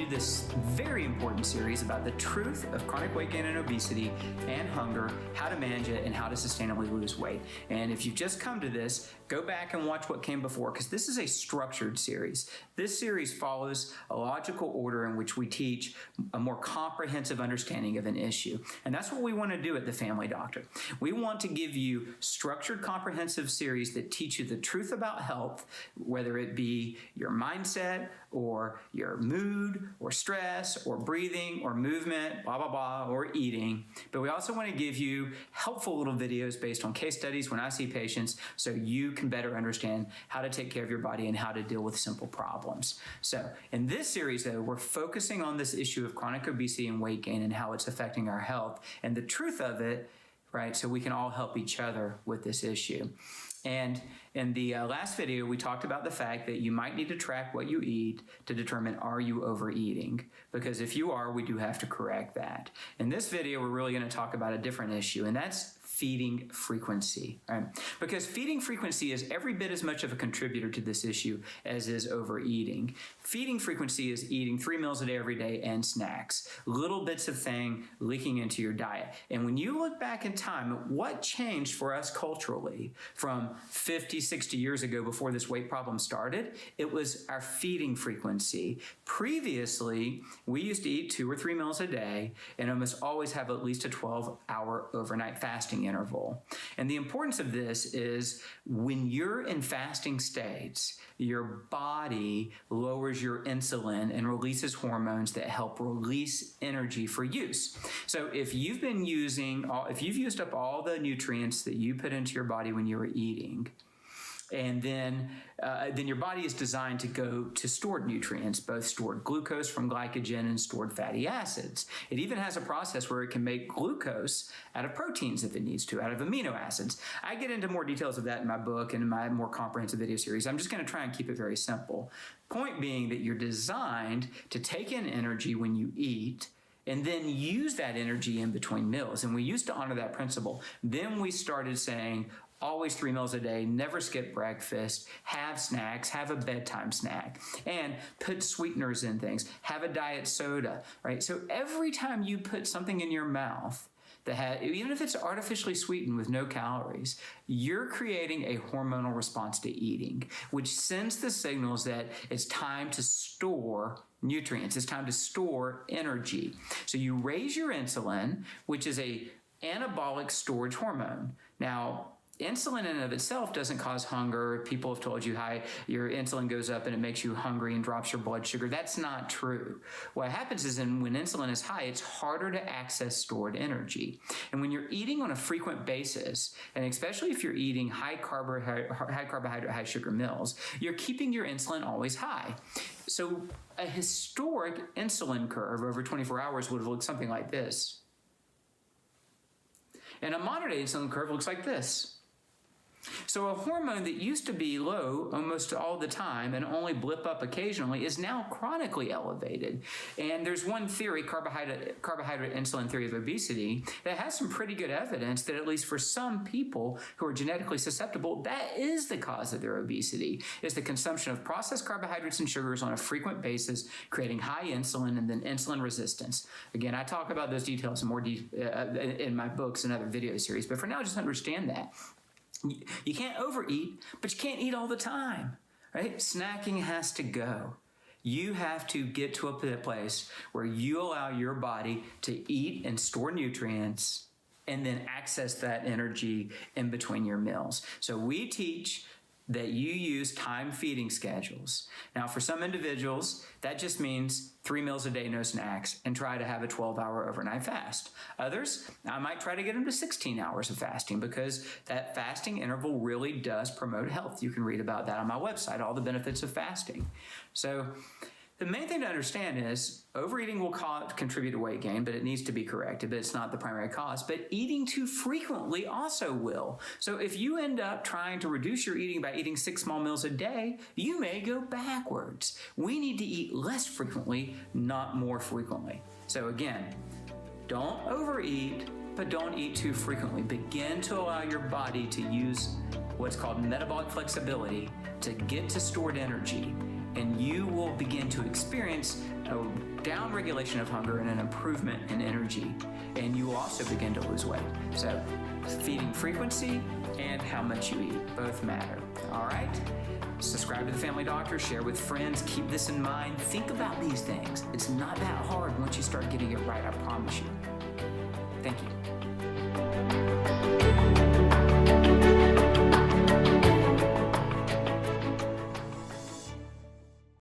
this very important series about the truth of chronic weight gain and obesity and hunger, how to manage it, and how to sustainably lose weight. And if you've just come to this, go back and watch what came before, because this is a structured series. This series follows a logical order in which we teach a more comprehensive understanding of an issue. And that's what we want to do at The Family Doctor. We want to give you structured, comprehensive series that teach you the truth about health, whether it be your mindset or your mood or stress or breathing or movement, blah, blah, blah, or eating. But we also want to give you helpful little videos based on case studies when I see patients, so you can better understand how to take care of your body and how to deal with simple problems. So in this series, though, we're focusing on this issue of chronic obesity and weight gain and how it's affecting our health and the truth of it, right? So we can all help each other with this issue. And in the last video, we talked about the fact that you might need to track what you eat to determine, are you overeating? Because if you are, we do have to correct that. In this video, we're really going to talk about a different issue, and that's feeding frequency, right? Because feeding frequency is every bit as much of a contributor to this issue as is overeating. Feeding frequency is eating 3 meals a day every day and snacks, little bits of thing leaking into your diet. And when you look back in time, what changed for us culturally from 50, 60 years ago before this weight problem started? It was our feeding frequency. Previously, we used to eat 2 or 3 meals a day and almost always have at least a 12-hour overnight fasting interval. And the importance of this is when you're in fasting states, your body lowers your insulin and releases hormones that help release energy for use. So if you've used up all the nutrients that you put into your body when you were eating, and then your body is designed to go to stored nutrients, both stored glucose from glycogen and stored fatty acids. It even has a process where it can make glucose out of proteins if it needs to, out of amino acids. I get into more details of that in my book and in my more comprehensive video series. I'm just going to try and keep it very simple. Point being that you're designed to take in energy when you eat, and then use that energy in between meals. And we used to honor that principle. Then we started saying, always 3 meals a day, never skip breakfast, have snacks, have a bedtime snack, and put sweeteners in things, have a diet soda, right? So every time you put something in your mouth that even if it's artificially sweetened with no calories, you're creating a hormonal response to eating, which sends the signals that it's time to store nutrients, it's time to store energy. So you raise your insulin, which is a anabolic storage hormone. Now, insulin in and of itself doesn't cause hunger. People have told you, your insulin goes up and it makes you hungry and drops your blood sugar. That's not true. What happens is when insulin is high, it's harder to access stored energy. And when you're eating on a frequent basis, and especially if you're eating high carbohydrate, high sugar meals, you're keeping your insulin always high. So a historic insulin curve over 24 hours would have looked something like this. And a modern day insulin curve looks like this. So a hormone that used to be low almost all the time and only blip up occasionally is now chronically elevated. And there's one theory, carbohydrate insulin theory of obesity, that has some pretty good evidence that at least for some people who are genetically susceptible, that is the cause of their obesity, is the consumption of processed carbohydrates and sugars on a frequent basis, creating high insulin and then insulin resistance. Again, I talk about those details in more in my books and other video series, but for now, just understand that. You can't overeat, but you can't eat all the time, right? Snacking has to go. You have to get to a place where you allow your body to eat and store nutrients and then access that energy in between your meals. So we teach that you use time feeding schedules. Now, for some individuals, that just means 3 meals a day, no snacks, and try to have a 12-hour overnight fast. Others, I might try to get them to 16 hours of fasting because that fasting interval really does promote health. You can read about that on my website, all the benefits of fasting. So the main thing to understand is overeating will contribute to weight gain, but it needs to be corrected, but it's not the primary cause. But eating too frequently also will. So if you end up trying to reduce your eating by eating 6 small meals a day, you may go backwards. We need to eat less frequently, not more frequently. So again, don't overeat, but don't eat too frequently. Begin to allow your body to use what's called metabolic flexibility to get to stored energy. and you will begin to experience a down regulation of hunger and an improvement in energy. And you will also begin to lose weight. So feeding frequency and how much you eat both matter. All right? Subscribe to the Family Doctor, share with friends, keep this in mind. Think about these things. It's not that hard once you start getting it right, I promise you. Thank you.